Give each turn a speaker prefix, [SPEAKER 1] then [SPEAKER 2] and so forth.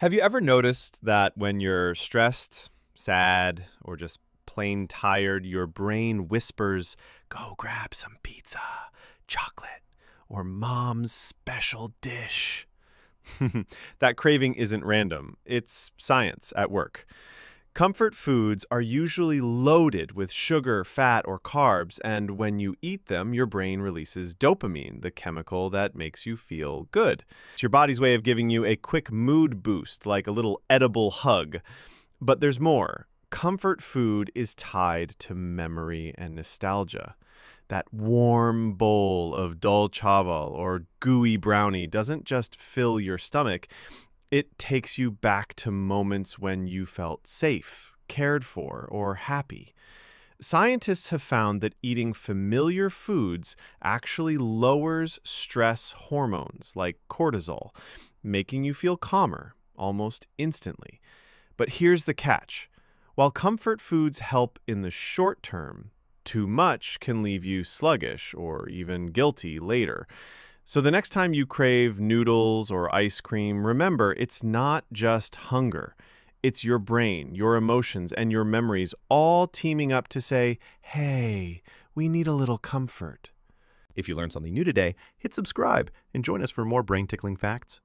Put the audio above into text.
[SPEAKER 1] Have you ever noticed that when you're stressed, sad, or just plain tired, your brain whispers, go grab some pizza, chocolate, or mom's special dish? That craving isn't random, it's science at work. Comfort foods are usually loaded with sugar, fat, or carbs, and when you eat them, your brain releases dopamine, the chemical that makes you feel good. It's your body's way of giving you a quick mood boost, like a little edible hug. But there's more. Comfort food is tied to memory and nostalgia. That warm bowl of dal chawal or gooey brownie doesn't just fill your stomach, it takes you back to moments when you felt safe, cared for, or happy. Scientists have found that eating familiar foods actually lowers stress hormones like cortisol, making you feel calmer almost instantly. But here's the catch. While comfort foods help in the short term, too much can leave you sluggish or even guilty later. So the next time you crave noodles or ice cream, remember it's not just hunger. It's your brain, your emotions, and your memories all teaming up to say, hey, we need a little comfort.
[SPEAKER 2] If you learned something new today, hit subscribe and join us for more brain-tickling facts